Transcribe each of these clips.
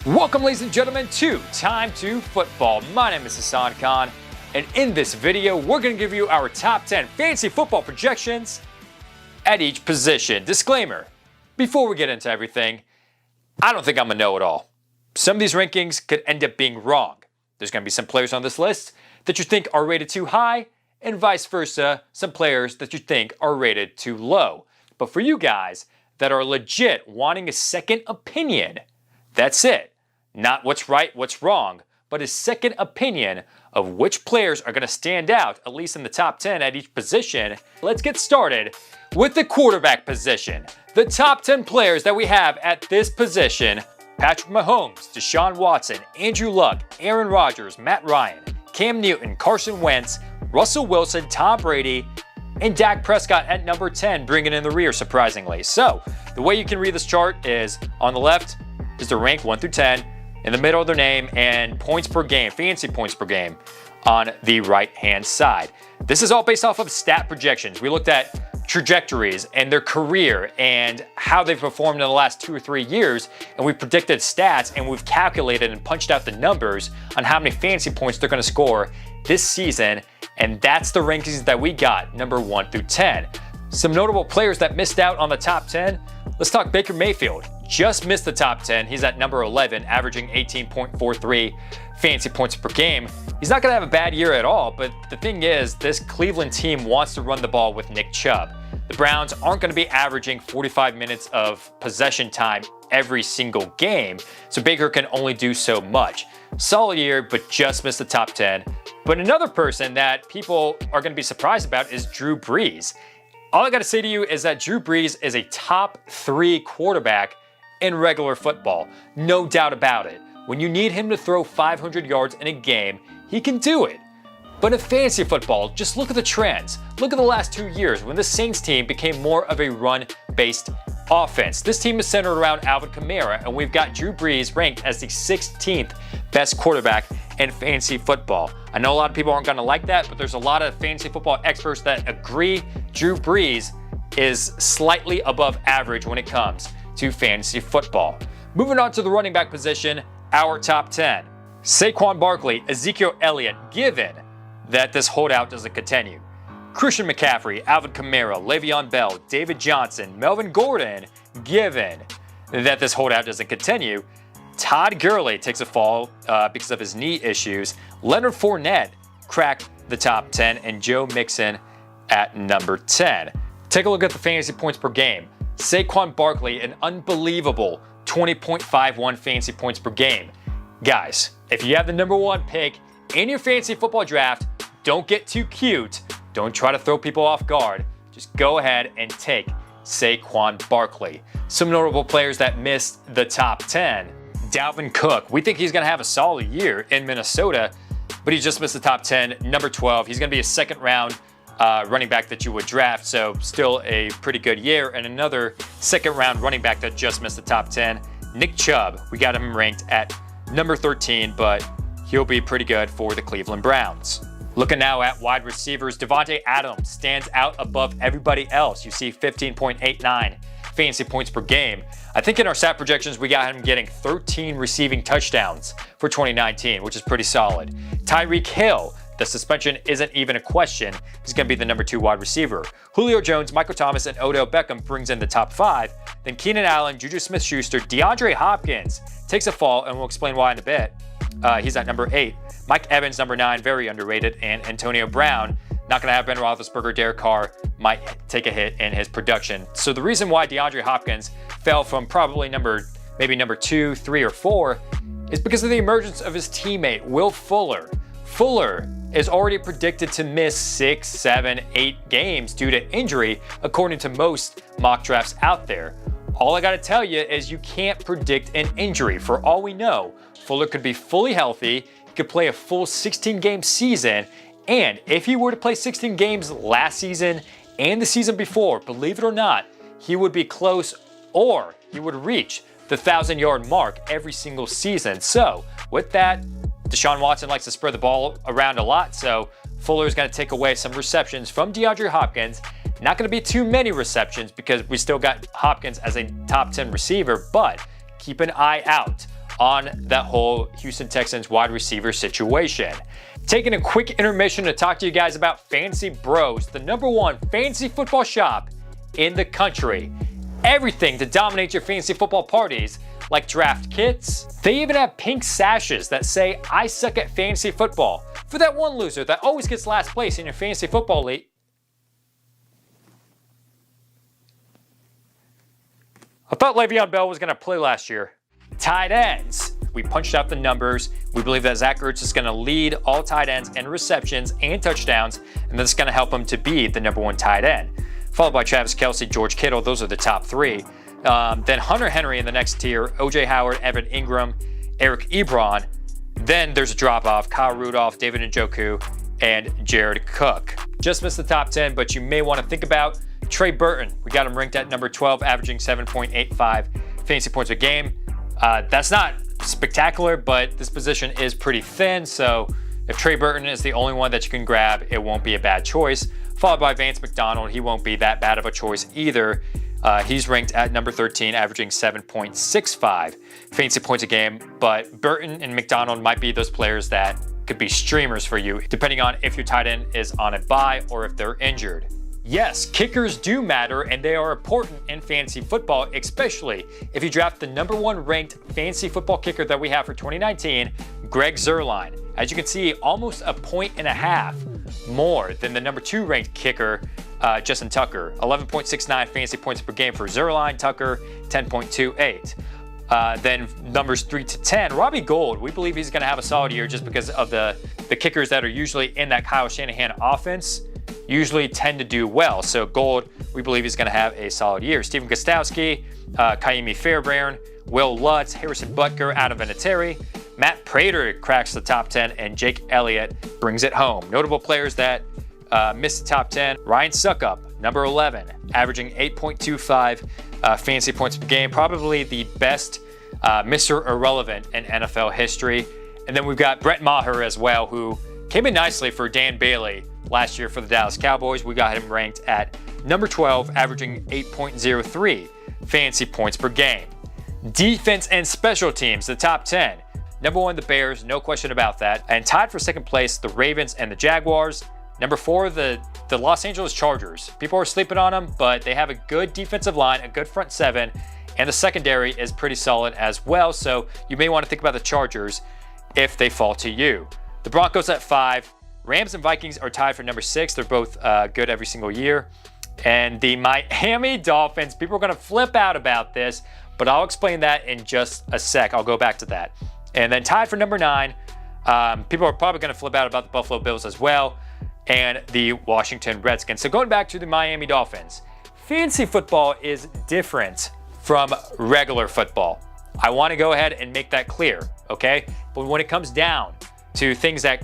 Welcome, ladies and gentlemen, to Time to Football. My name is Hassan Khan, and in this video, we're going to give you our top 10 fantasy football projections at each position. Disclaimer, before we get into everything, I don't think I'm a know-it-all. Some of these rankings could end up being wrong. There's going to be some players on this list that you think are rated too high, and vice versa, some players that you think are rated too low. But for you guys that are legit wanting a second opinion, that's it. Not what's right, what's wrong, but a second opinion of which players are going to stand out, at least in the top 10 at each position. Let's get started with the quarterback position. The top 10 players that we have at this position: Patrick Mahomes, Deshaun Watson, Andrew Luck, Aaron Rodgers, Matt Ryan, Cam Newton, Carson Wentz, Russell Wilson, Tom Brady, and Dak Prescott at number 10, bringing in the rear, surprisingly. So, the way you can read this chart is on the left is the rank 1 through 10, in the middle of their name, and points per game, fantasy points per game on the right-hand side. This is all based off of stat projections. We looked at trajectories and their career and how they've performed in the last 2 or 3 years, and we predicted stats, and we've calculated and punched out the numbers on how many fantasy points they're going to score this season, and that's the rankings that we got, number 1 through 10. Some notable players that missed out on the top 10. Let's talk Baker Mayfield. Just missed the top 10. He's at number 11, averaging 18.43 fantasy points per game. He's not going to have a bad year at all, but the thing is, this Cleveland team wants to run the ball with Nick Chubb. The Browns aren't going to be averaging 45 minutes of possession time every single game, so Baker can only do so much. Solid year, but just missed the top 10. But another person that people are going to be surprised about is Drew Brees. All I got to say to you is that Drew Brees is a top 3 quarterback in regular football. No doubt about it. When you need him to throw 500 yards in a game, he can do it. But in fantasy football, just look at the trends. Look at the last 2 years when the Saints team became more of a run-based offense. This team is centered around Alvin Kamara, and we've got Drew Brees ranked as the 16th best quarterback in fantasy football. I know a lot of people aren't going to like that, but there's a lot of fantasy football experts that agree Drew Brees is slightly above average when it comes to fantasy football. Moving on to the running back position, our top 10. Saquon Barkley, Ezekiel Elliott, given that this holdout doesn't continue. Christian McCaffrey, Alvin Kamara, Le'Veon Bell, David Johnson, Melvin Gordon, given that this holdout doesn't continue. Todd Gurley takes a fall because of his knee issues. Leonard Fournette cracked the top 10, and Joe Mixon at number 10. Take a look at the fantasy points per game. Saquon Barkley, an unbelievable 20.51 fantasy points per game. Guys, if you have the number 1 pick in your fantasy football draft, don't get too cute. Don't try to throw people off guard. Just go ahead and take Saquon Barkley. Some notable players that missed the top 10. Dalvin Cook. We think he's going to have a solid year in Minnesota, but he just missed the top 10. Number 12. He's going to be a second-round running back that you would draft, so still a pretty good year. And another second-round running back that just missed the top 10. Nick Chubb. We got him ranked at number 13, but he'll be pretty good for the Cleveland Browns. Looking now at wide receivers, Davante Adams stands out above everybody else. You see 15.89 fantasy points per game. I think in our stat projections, we got him getting 13 receiving touchdowns for 2019, which is pretty solid. Tyreek Hill, the suspension isn't even a question. He's going to be the number 2 wide receiver. Julio Jones, Michael Thomas, and Odell Beckham brings in the top 5. Then Keenan Allen, Juju Smith-Schuster, DeAndre Hopkins takes a fall, and we'll explain why in a bit. He's at number 8. Mike Evans, number 9, very underrated. And Antonio Brown, not going to have Ben Roethlisberger. Derek Carr might take a hit in his production. So the reason why DeAndre Hopkins fell from probably number 2, 3, or 4 is because of the emergence of his teammate, Will Fuller. Fuller is already predicted to miss 6, 7, 8 games due to injury, according to most mock drafts out there. All I got to tell you is you can't predict an injury. For all we know, Fuller could be fully healthy, he could play a full 16-game season, and if he were to play 16 games last season and the season before, believe it or not, he would be close, or he would reach the 1,000-yard mark every single season. So with that, Deshaun Watson likes to spread the ball around a lot, so Fuller is going to take away some receptions from DeAndre Hopkins. Not going to be too many receptions because we still got Hopkins as a top 10 receiver, but keep an eye out on that whole Houston Texans wide receiver situation. Taking a quick intermission to talk to you guys about Fantasy Bros, the #1 fantasy football shop in the country. Everything to dominate your fantasy football parties, like draft kits. They even have pink sashes that say, "I suck at fantasy football," for that one loser that always gets last place in your fantasy football league. I thought Le'Veon Bell was going to play last year. Tight ends. We punched out the numbers. We believe that Zach Ertz is going to lead all tight ends in receptions and touchdowns, and that's going to help him to be the #1 tight end. Followed by Travis Kelce, George Kittle. Those are the top three. Then Hunter Henry in the next tier, O.J. Howard, Evan Ingram, Eric Ebron. Then there's a drop-off, Kyle Rudolph, David Njoku, and Jared Cook. Just missed the top 10, but you may want to think about Trey Burton. We got him ranked at number 12, averaging 7.85 fantasy points a game. That's not spectacular, but this position is pretty thin, so if Trey Burton is the only one that you can grab, it won't be a bad choice. Followed by Vance McDonald. He won't be that bad of a choice either. He's ranked at number 13, averaging 7.65 fantasy points a game, but Burton and McDonald might be those players that could be streamers for you, depending on if your tight end is on a bye or if they're injured. Yes, kickers do matter, and they are important in fantasy football, especially if you draft the #1 ranked fantasy football kicker that we have for 2019, Greg Zuerlein. As you can see, almost a point and a half more than the #2 ranked kicker, Justin Tucker. 11.69 fantasy points per game for Zuerlein. Tucker, 10.28. Then numbers 3 to 10, Robbie Gould. We believe he's going to have a solid year just because of the kickers that are usually in that Kyle Shanahan offense usually tend to do well. So Gould, we believe he's going to have a solid year. Stephen Gostkowski, Kaimi Fairbairn, Will Lutz, Harrison Butker, Adam Vinatieri, Matt Prater cracks the top 10, and Jake Elliott brings it home. Notable players that missed the top 10, Ryan Suckup, number 11, averaging 8.25 fantasy points per game, probably the best Mr. Irrelevant in NFL history. And then we've got Brett Maher as well, who came in nicely for Dan Bailey last year for the Dallas Cowboys. We got him ranked at number 12, averaging 8.03 fantasy points per game. Defense and special teams, the top 10. #1, the Bears, no question about that. And tied for second place, the Ravens and the Jaguars. Number 4, the Los Angeles Chargers. People are sleeping on them, but they have a good defensive line, a good front seven, and the secondary is pretty solid as well. So you may want to think about the Chargers if they fall to you. The Broncos at 5. Rams and Vikings are tied for number 6. They're both good every single year. And the Miami Dolphins, people are going to flip out about this, but I'll explain that in just a sec. I'll go back to that. And then tied for number 9, people are probably going to flip out about the Buffalo Bills as well, and the Washington Redskins. So going back to the Miami Dolphins, fantasy football is different from regular football. I want to go ahead and make that clear, okay? But when it comes down to things that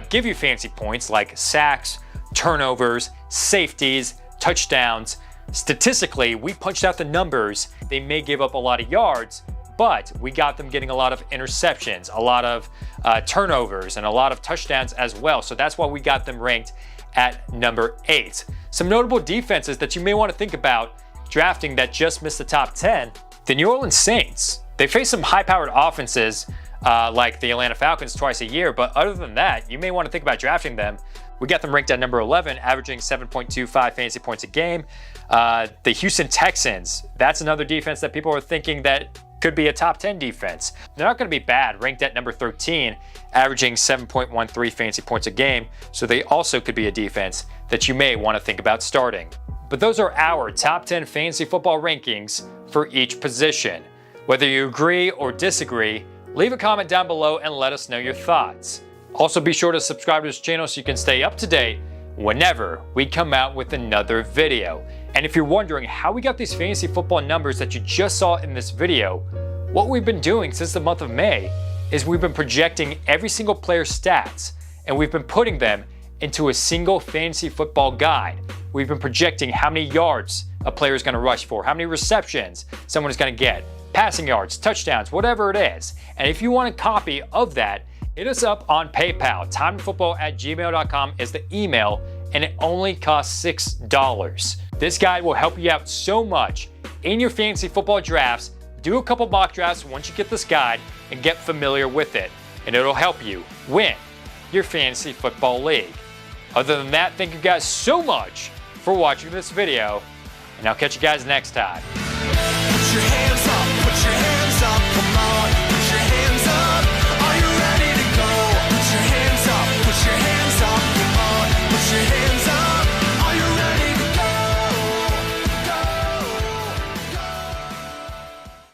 give you fancy points like sacks, turnovers, safeties, touchdowns, statistically, we punched out the numbers. They may give up a lot of yards, but we got them getting a lot of interceptions, a lot of turnovers, and a lot of touchdowns as well. So that's why we got them ranked at number 8. Some notable defenses that you may want to think about drafting that just missed the top 10. The New Orleans Saints. They face some high-powered offenses like the Atlanta Falcons twice a year, but other than that, you may want to think about drafting them. We got them ranked at number 11, averaging 7.25 fantasy points a game. The Houston Texans, that's another defense that people are thinking that could be a top 10 defense. They're not going to be bad, ranked at number 13, averaging 7.13 fantasy points a game. So they also could be a defense that you may want to think about starting. But those are our top 10 fantasy football rankings for each position. Whether you agree or disagree, leave a comment down below and let us know your thoughts. Also, be sure to subscribe to this channel so you can stay up to date whenever we come out with another video. And if you're wondering how we got these fantasy football numbers that you just saw in this video, what we've been doing since the month of May is we've been projecting every single player's stats, and we've been putting them into a single fantasy football guide. We've been projecting how many yards a player is going to rush for, how many receptions someone is going to get, passing yards, touchdowns, whatever it is. And if you want a copy of that, hit us up on PayPal. timetofootball@gmail.com is the email, and it only costs $6. This guide will help you out so much in your fantasy football drafts. Do a couple mock drafts once you get this guide, and get familiar with it, and it'll help you win your fantasy football league. Other than that, thank you guys so much for watching this video, and I'll catch you guys next time.